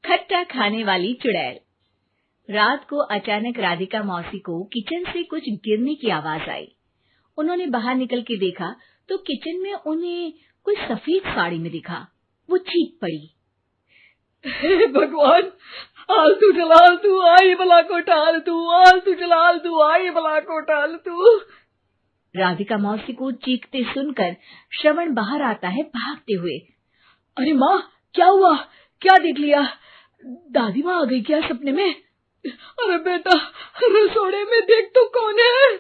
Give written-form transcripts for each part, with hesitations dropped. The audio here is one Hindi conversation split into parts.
खट्टा खाने वाली चुड़ैल। रात को अचानक राधिका मौसी को किचन से कुछ गिरने की आवाज आई। उन्होंने बाहर निकल के देखा तो किचन में उन्हें कोई सफेद साड़ी में दिखा। वो चीख पड़ी, हे भगवान, आलतू जलाल तू आई भला को टाल तू, आलतू जलाल तू आई भला को टाल तू। राधिका मौसी को चीखते सुनकर श्रवण बाहर आता है भागते हुए। अरे माँ, क्या हुआ? क्या देख लिया? दादी माँ आ गई क्या सपने में? अरे बेटा, रसोड़े में देख तो कौन है?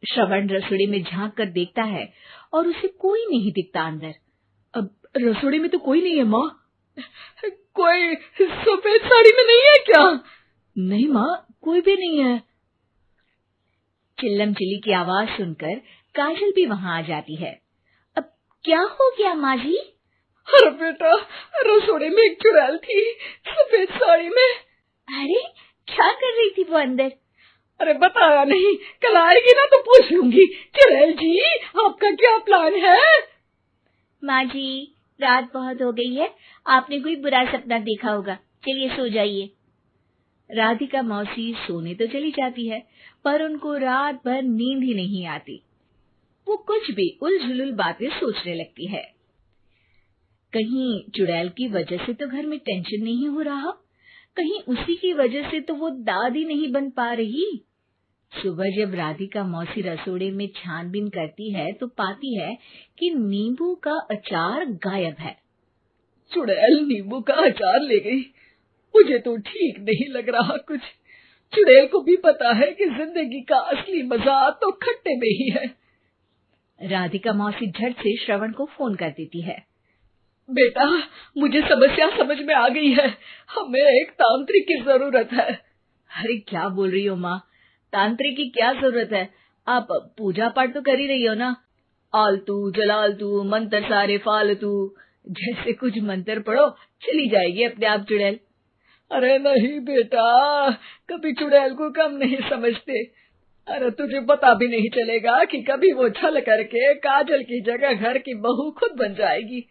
श्रवण रसोड़े में झांक कर देखता है और उसे कोई नहीं दिखता अंदर। अब रसोड़े में तो कोई नहीं है माँ। कोई सफेद साड़ी में नहीं है क्या? नहीं माँ, कोई भी नहीं है। चिल्लम चिल्ली की आवाज सुनकर काजल भी वहां आ जाती है। अब क्या हो गया माँ जी? अरे बेटा, रसोड़े में एक चुड़ैल थी सफेद साड़ी में। अरे क्या कर रही थी वो अंदर? अरे बताया नहीं, कल आएगी ना तो पूछ लूंगी। चुड़ैल जी, आपका क्या प्लान है? माँ जी, रात बहुत हो गई है, आपने कोई बुरा सपना देखा होगा, चलिए सो जाइए। राधिका मौसी सोने तो चली जाती है, पर उनको रात भर नींद ही नहीं आती। वो कुछ भी उलझुल बातें सोचने लगती है। कहीं चुड़ैल की वजह से तो घर में टेंशन नहीं हो रहा, कहीं उसी की वजह से तो वो दादी नहीं बन पा रही। सुबह जब राधिका मौसी रसोड़े में छानबीन करती है तो पाती है कि नींबू का अचार गायब है। चुड़ैल नींबू का अचार ले गई, मुझे तो ठीक नहीं लग रहा कुछ। चुड़ैल को भी पता है कि जिंदगी का असली मजा तो खट्टे में ही है। राधिका मौसी झट से श्रवण को फोन कर देती है। बेटा, मुझे समस्या समझ में आ गई है, हमें एक तांत्रिक की जरूरत है। अरे क्या बोल रही हो माँ, तांत्रिक की क्या जरूरत है? आप पूजा पाठ तो कर ही रही हो ना। आलतू जलालतू मंत्र सारे फालतू जैसे कुछ मंत्र पढ़ो, चली जाएगी अपने आप चुड़ैल। अरे नहीं बेटा, कभी चुड़ैल को कम नहीं समझते। अरे तुझे पता भी नहीं चलेगा कि कभी वो छल करके काजल की जगह घर की बहू खुद बन जाएगी।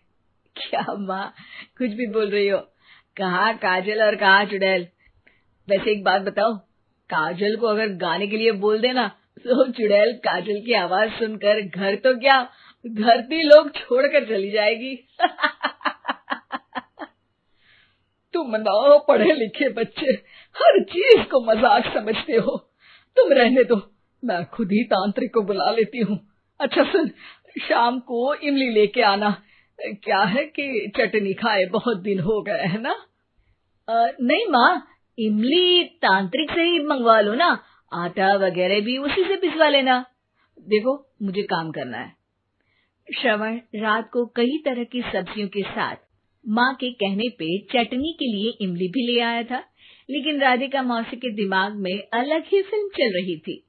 क्या माँ, कुछ भी बोल रही हो? कहाँ काजल और कहाँ चुड़ैल? वैसे एक बात बताओ, काजल को अगर गाने के लिए बोल देना तो चुड़ैल काजल की आवाज सुनकर घर तो क्या, धरती लोग छोड़कर चली जाएगी। तुम ना पढ़े लिखे बच्चे हर चीज को मजाक समझते हो। तुम रहने दो, मैं खुद ही तांत्रिक को बुला लेती हूँ। अच्छा सुन, शाम को इमली लेके आना। क्या है कि चटनी खाए बहुत दिन हो गए है ना? नहीं माँ, इमली तांत्रिक से ही मंगवा लो ना, आटा वगैरह भी उसी से पिसवा लेना। देखो मुझे काम करना है। श्रवण रात को कई तरह की सब्जियों के साथ माँ के कहने पे चटनी के लिए इमली भी ले आया था, लेकिन राधिका मौसी के दिमाग में अलग ही फिल्म चल रही थी।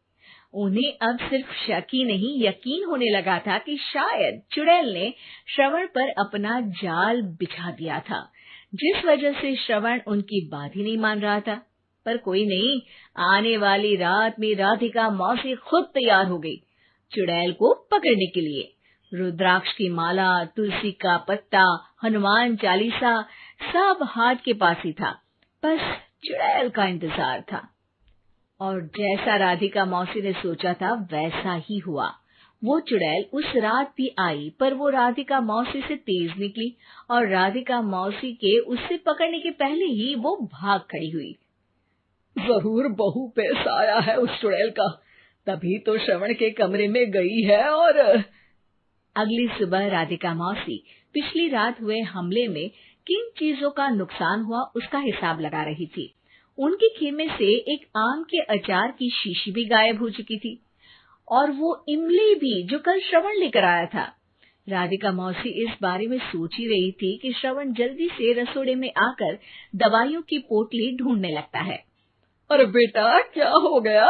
उन्हें अब सिर्फ शक ही नहीं यकीन होने लगा था कि शायद चुड़ैल ने श्रवण पर अपना जाल बिछा दिया था, जिस वजह से श्रवण उनकी बात ही नहीं मान रहा था। पर कोई नहीं, आने वाली रात में राधिका मौसी खुद तैयार हो गई चुड़ैल को पकड़ने के लिए। रुद्राक्ष की माला, तुलसी का पत्ता, हनुमान चालीसा सब हाथ के पास ही था, बस चुड़ैल का इंतजार था। और जैसा राधिका मौसी ने सोचा था वैसा ही हुआ। वो चुड़ैल उस रात भी आई, पर वो राधिका मौसी से तेज निकली और राधिका मौसी के उससे पकड़ने के पहले ही वो भाग खड़ी हुई। जरूर बहू पे साया है उस चुड़ैल का, तभी तो श्रवण के कमरे में गई है। और अगली सुबह राधिका मौसी पिछली रात हुए हमले में किन चीजों का नुकसान हुआ उसका हिसाब लगा रही थी। उनके खेमे से एक आम के अचार की शीशी भी गायब हो चुकी थी, और वो इमली भी जो कल श्रवण लेकर आया था। राधिका मौसी इस बारे में सोच ही रही थी कि श्रवण जल्दी से रसोड़े में आकर दवाइयों की पोटली ढूंढने लगता है। अरे बेटा, क्या हो गया?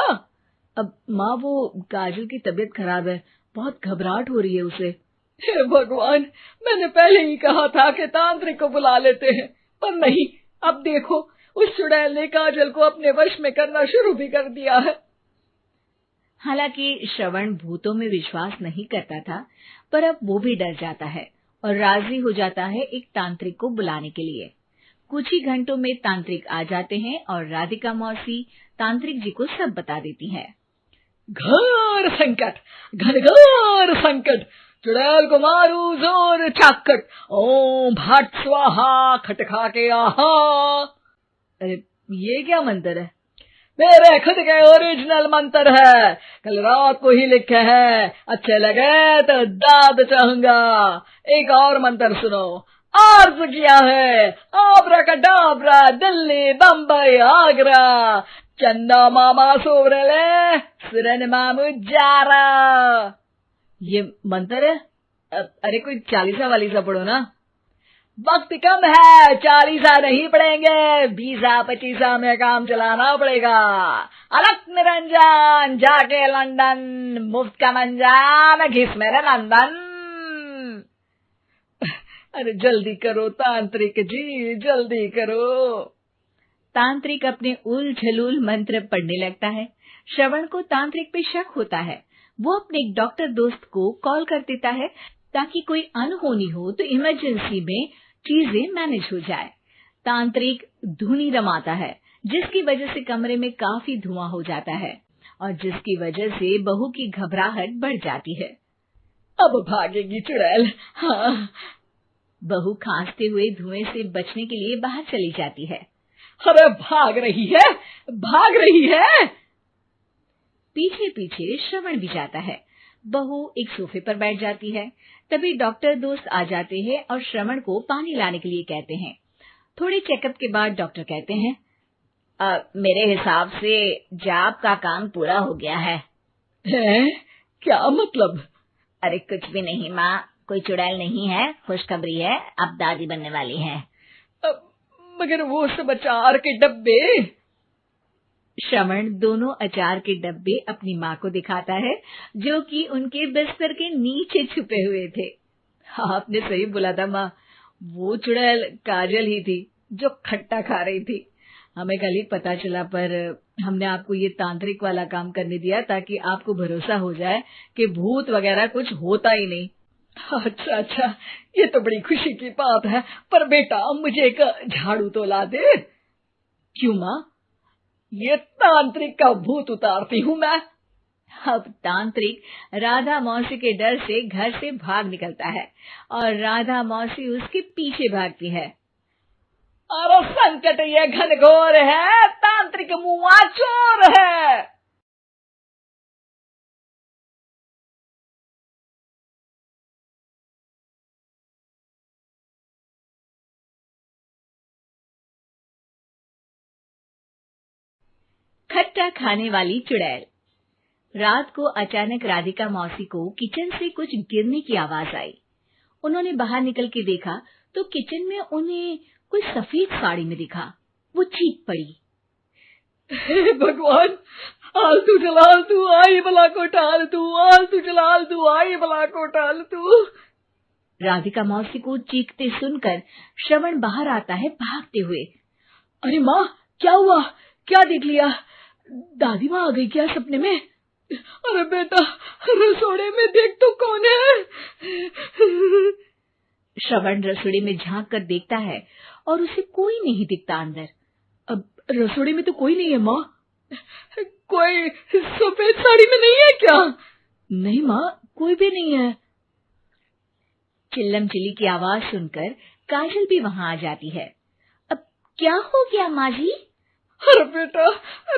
अब माँ, वो काजल की तबीयत खराब है, बहुत घबराहट हो रही है उसे। हे भगवान, मैंने पहले ही कहा था कि तांत्रिक को बुला लेते हैं, पर नहीं, अब देखो उस चुड़ैल ने काजल को अपने वश में करना शुरू भी कर दिया है। हालांकि श्रवण भूतों में विश्वास नहीं करता था, पर अब वो भी डर जाता है और राजी हो जाता है एक तांत्रिक को बुलाने के लिए। कुछ ही घंटों में तांत्रिक आ जाते हैं और राधिका मौसी तांत्रिक जी को सब बता देती है। घोर संकट, घनघोर संकट, चुड़ैल को मारू जोर चाकट, ओम भट स्वाहा खटखा के आहा। अरे ये क्या मंत्र है? मेरे खुद के ओरिजिनल मंत्र है, कल रात को ही लिखे हैं, अच्छे लगे तो दाद चाहूंगा। एक और मंत्र सुनो, अर्ज किया है आब्राकडाब्रा, दिल्ली बम्बई आगरा, चंदा मामा सोरले सुरन मामू जारा। ये मंत्र है? अरे कोई 40 वालीसा पढ़ो ना। वक्त कम है, 40 नहीं पड़ेंगे, 20-25 में काम चलाना पड़ेगा। अलग निरंजन जाके लंदन, मुफ्त का मंजान घिस मेरे नंदन। अरे जल्दी करो तांत्रिक जी, जल्दी करो। तांत्रिक अपने उल झलूल मंत्र पढ़ने लगता है। श्रवण को तांत्रिक पे शक होता है। वो अपने एक डॉक्टर दोस्त को कॉल कर देता है ताकि कोई अनहोनी हो तो इमरजेंसी में चीजें मैनेज हो जाए। तांत्रिक धुनी रमाता है, जिसकी वजह से कमरे में काफी धुआं हो जाता है और जिसकी वजह से बहू की घबराहट बढ़ जाती है। अब भागेगी चुड़ैल। हाँ। बहू खांसते हुए धुएं से बचने के लिए बाहर चली जाती है। अरे भाग रही है, भाग रही है। पीछे पीछे श्रवण भी जाता है। बहू एक सोफे पर बैठ जाती है। तभी डॉक्टर दोस्त आ जाते हैं और श्रवण को पानी लाने के लिए कहते हैं। थोड़े चेकअप के बाद डॉक्टर कहते हैं, मेरे हिसाब से जाप का काम पूरा हो गया है। क्या मतलब? अरे कुछ भी नहीं माँ, कोई चुड़ैल नहीं है, खुशखबरी है, अब दादी बनने वाली है। मगर वो सब अचार के डब्बे। श्रवण दोनों अचार के डब्बे अपनी माँ को दिखाता है, जो कि उनके बिस्तर के नीचे छुपे हुए थे। आपने सही बोला था माँ, वो चुड़ैल काजल ही थी जो खट्टा खा रही थी। हमें कल ही पता चला, पर हमने आपको ये तांत्रिक वाला काम करने दिया ताकि आपको भरोसा हो जाए कि भूत वगैरह कुछ होता ही नहीं। अच्छा अच्छा, ये तो बड़ी खुशी की बात है, पर बेटा मुझे एक झाड़ू तो ला दे। क्यों माँ? ये तांत्रिक का भूत उतारती हूँ मैं। अब तांत्रिक राधा मौसी के डर से घर से भाग निकलता है और राधा मौसी उसके पीछे भागती है। अरे संकट ये घनघोर है, तांत्रिक मुआ चोर है। खट्टा खाने वाली चुड़ैल। रात को अचानक राधिका मौसी को किचन से कुछ गिरने की आवाज आई। उन्होंने बाहर निकल के देखा तो किचन में उन्हें कोई सफेद साड़ी में दिखा। वो चीख पड़ी, हे भगवान, आलतू जलाल तू आई बला को टाल तू, आलतू जलाल तू आई बला को टाल तू। राधिका मौसी को चीखते सुनकर श्रवण बाहर आता है भागते हुए। अरे माँ, क्या हुआ? क्या देख लिया? दादी माँ आ गई क्या सपने में? अरे बेटा, रसोड़े में देख तो कौन है? श्रवण रसोड़े में झांक कर देखता है और उसे कोई नहीं दिखता अंदर। अब रसोड़े में तो कोई नहीं है माँ। कोई सफेद साड़ी में नहीं है क्या? नहीं माँ, कोई भी नहीं है। चिल्लम चिल्ली की आवाज सुनकर काजल भी वहां आ जाती है। अब क्या हो गया माँ जी? अरे बेटा,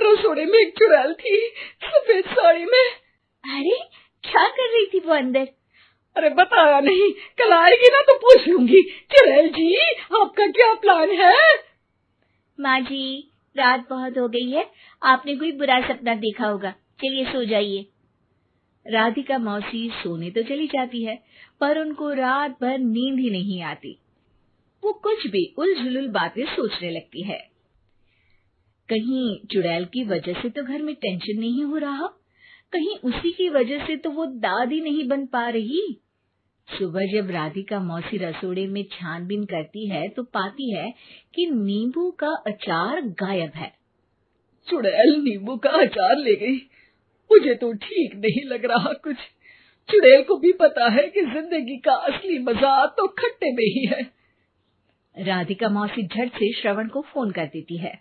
रसोड़े में एक चुड़ैल थी सफेद साड़ी में। अरे क्या कर रही थी वो अंदर? अरे बताया नहीं, कल आएगी ना तो पूछ लूंगी। चुड़ैल जी, आपका क्या प्लान है? माँ जी, रात बहुत हो गई है, आपने कोई बुरा सपना देखा होगा, चलिए सो जाइए। राधिका मौसी सोने तो चली जाती है, पर उनको रात भर नींद ही नहीं आती। वो कुछ भी उलझुल बातें सोचने लगती है। कहीं चुड़ैल की वजह से तो घर में टेंशन नहीं हो रहा, कहीं उसी की वजह से तो वो दादी नहीं बन पा रही। सुबह जब राधिका मौसी रसोड़े में छानबीन करती है तो पाती है कि नींबू का अचार गायब है। चुड़ैल नींबू का अचार ले गई, मुझे तो ठीक नहीं लग रहा कुछ। चुड़ैल को भी पता है कि जिंदगी का असली मजा तो खट्टे में ही है। राधिका मौसी झट से श्रवण को फोन कर देती है।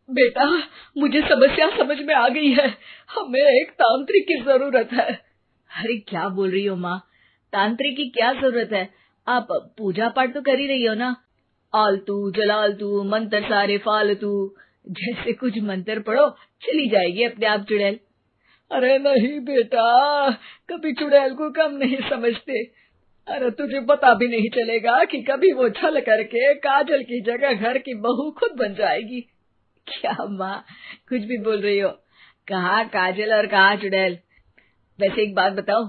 बेटा, मुझे समस्या समझ में आ गई है। हमें एक तांत्रिक की जरूरत है। अरे क्या बोल रही हो माँ, तांत्रिक की क्या जरूरत है? आप पूजा पाठ तो कर ही रही हो ना। आलतू जलालतू मंत्र सारे फालतू जैसे कुछ मंत्र पढ़ो, चली जाएगी अपने आप चुड़ैल। अरे नहीं बेटा, कभी चुड़ैल को कम नहीं समझते। अरे तुझे पता भी नहीं चलेगा कि कभी वो छल करके काजल की जगह घर की बहू खुद बन जाएगी। क्या माँ, कुछ भी बोल रही हो? कहाँ काजल और कहाँ चुड़ैल। वैसे एक बात बताओ,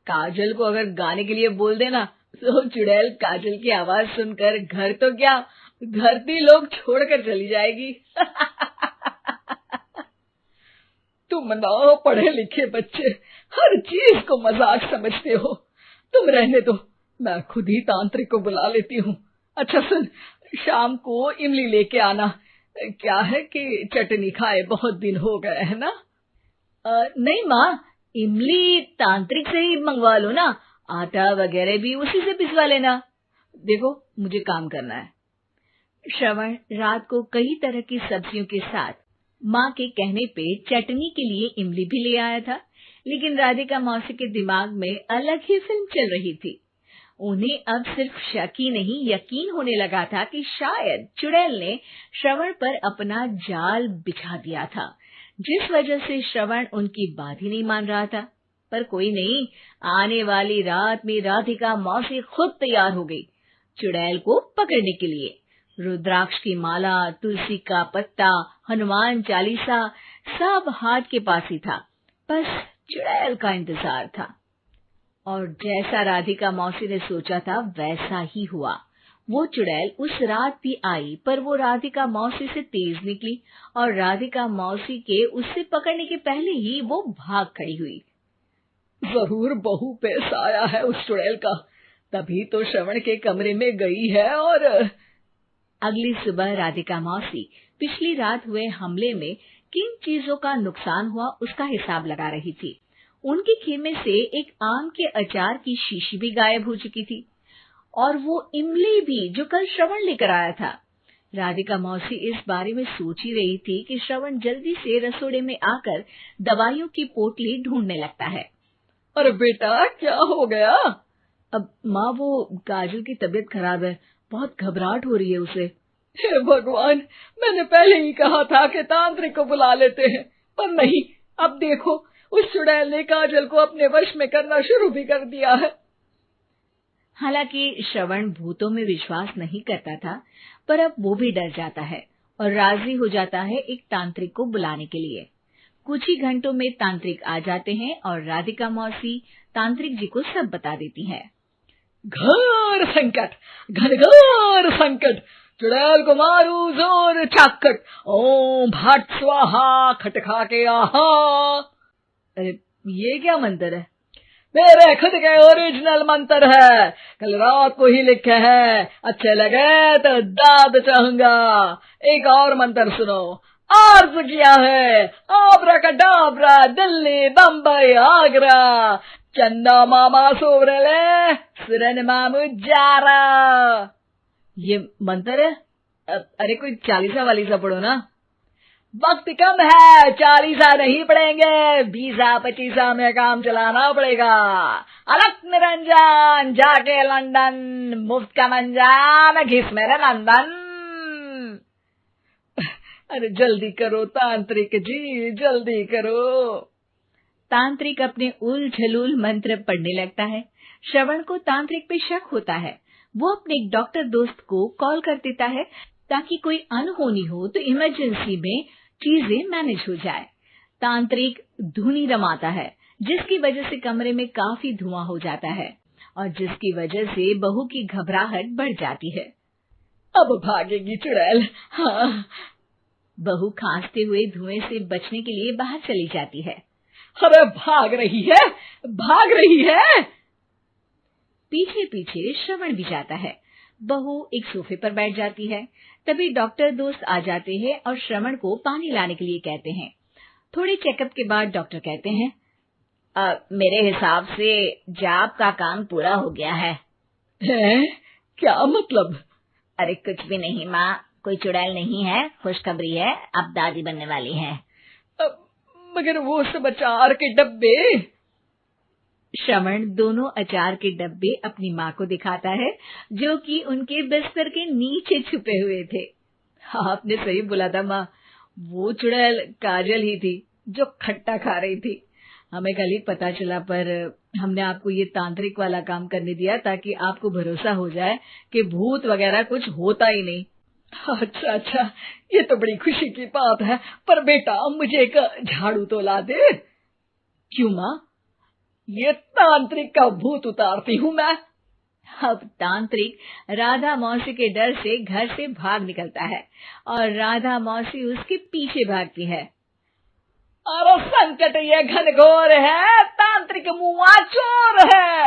काजल को अगर गाने के लिए बोल देना तो चुड़ैल काजल की आवाज सुनकर घर तो क्या, धरती लोग छोड़कर चली जाएगी। तुम ना पढ़े लिखे बच्चे हर चीज को मजाक समझते हो। तुम रहने दो, मैं खुद ही तांत्रिक को बुला लेती हूँ। अच्छा सुन, शाम को इमली लेके आना। क्या है कि चटनी खाए बहुत दिन हो गए है ना। नहीं माँ, इमली तांत्रिक से ही मंगवा लो ना, आटा वगैरह भी उसी से पिसवा लेना। देखो मुझे काम करना है। श्रवण रात को कई तरह की सब्जियों के साथ माँ के कहने पे चटनी के लिए इमली भी ले आया था, लेकिन राधिका मौसी के दिमाग में अलग ही फिल्म चल रही थी। उन्हें अब सिर्फ शक ही नहीं यकीन होने लगा था कि शायद चुड़ैल ने श्रवण पर अपना जाल बिछा दिया था, जिस वजह से श्रवण उनकी बात ही नहीं मान रहा था। पर कोई नहीं, आने वाली रात में राधिका मौसी खुद तैयार हो गई चुड़ैल को पकड़ने के लिए। रुद्राक्ष की माला, तुलसी का पत्ता, हनुमान चालीसा सब हाथ के पास ही था, बस चुड़ैल का इंतजार था। और जैसा राधिका मौसी ने सोचा था वैसा ही हुआ। वो चुड़ैल उस रात भी आई, पर वो राधिका मौसी से तेज निकली और राधिका मौसी के उससे पकड़ने के पहले ही वो भाग खड़ी हुई। जरूर बहू पे साया है उस चुड़ैल का, तभी तो श्रवण के कमरे में गई है। और अगली सुबह राधिका मौसी पिछली रात हुए हमले में किन चीजों का नुकसान हुआ उसका हिसाब लगा रही थी। उनके खेमे से एक आम के अचार की शीशी भी गायब हो चुकी थी, और वो इमली भी जो कल श्रवण लेकर आया था। राधिका मौसी इस बारे में सोच ही रही थी कि श्रवण जल्दी से रसोड़े में आकर दवाइयों की पोटली ढूंढने लगता है। अरे बेटा, क्या हो गया? अब माँ, वो काजल की तबीयत खराब है, बहुत घबराहट हो रही है उसे। हे भगवान, मैंने पहले ही कहा था कि तांत्रिक को बुला लेते हैं, पर नहीं। अब देखो, उस चुड़ैल ने काजल को अपने वश में करना शुरू भी कर दिया है। हालांकि श्रवण भूतों में विश्वास नहीं करता था, पर अब वो भी डर जाता है और राजी हो जाता है एक तांत्रिक को बुलाने के लिए। कुछ ही घंटों में तांत्रिक आ जाते हैं और राधिका मौसी तांत्रिक जी को सब बता देती है। घोर संकट, घनघोर संकट, चुड़ैल को मारू जोर चाकट, ओम भट स्वाहा खटखा के आहा। अरे ये क्या मंत्र है? मेरे खुद के ओरिजिनल मंत्र है, कल रात को ही लिखे हैं। अच्छे लगे तो दाद चाहूंगा। एक और मंत्र सुनो। अर्ज किया है आब्राकडाब्रा, दिल्ली बम्बई आगरा, चंदा मामा सोबरले सुरन मामू जारा। ये मंत्र है? अरे कोई चालीसा वालीसा पढ़ो ना। वक्त कम है, 40 नहीं पड़ेंगे, 20-25 में काम चलाना पड़ेगा। अलग निरंजन जाके लंदन, मुफ्त का मंजान घिस मेरे नंदन। अरे जल्दी करो तांत्रिक जी, जल्दी करो। तांत्रिक अपने उल झलूल मंत्र पढ़ने लगता है। श्रवण को तांत्रिक पे शक होता है। वो अपने एक डॉक्टर दोस्त को कॉल कर देता है ताकि कोई अनहोनी हो तो इमरजेंसी में चीजें मैनेज हो जाए। तांत्रिक धुनी रमाता है, जिसकी वजह से कमरे में काफी धुआं हो जाता है और जिसकी वजह से बहू की घबराहट बढ़ जाती है। अब भागेगी चुड़ैल। हाँ। बहू खांसते हुए धुएं से बचने के लिए बाहर चली जाती है। अरे भाग रही है, भाग रही है। पीछे पीछे श्रवण भी जाता है। बहू एक सोफे पर बैठ जाती है। तभी डॉक्टर दोस्त आ जाते हैं और श्रवण को पानी लाने के लिए कहते हैं। थोड़े चेकअप के बाद डॉक्टर कहते हैं, मेरे हिसाब से जाप का काम पूरा हो गया है। हैं? क्या मतलब? अरे कुछ भी नहीं माँ, कोई चुड़ैल नहीं है, खुशखबरी है, अब दादी बनने वाली है। मगर वो सब अचार के डब्बे। श्रवण दोनों अचार के डब्बे अपनी माँ को दिखाता है, जो कि उनके बिस्तर के नीचे छुपे हुए थे। आपने सही बोला था माँ, वो चुड़ैल काजल ही थी जो खट्टा खा रही थी। हमें कल ही पता चला, पर हमने आपको ये तांत्रिक वाला काम करने दिया ताकि आपको भरोसा हो जाए कि भूत वगैरह कुछ होता ही नहीं। अच्छा अच्छा, ये तो बड़ी खुशी की बात है। पर बेटा मुझे एक झाड़ू तो ला दे। क्यों माँ? ये तांत्रिक का भूत उतारती हूँ मैं। अब तांत्रिक राधा मौसी के डर से घर से भाग निकलता है और राधा मौसी उसके पीछे भागती है। अरे संकट ये घनघोर है, तांत्रिक मुआ चोर है।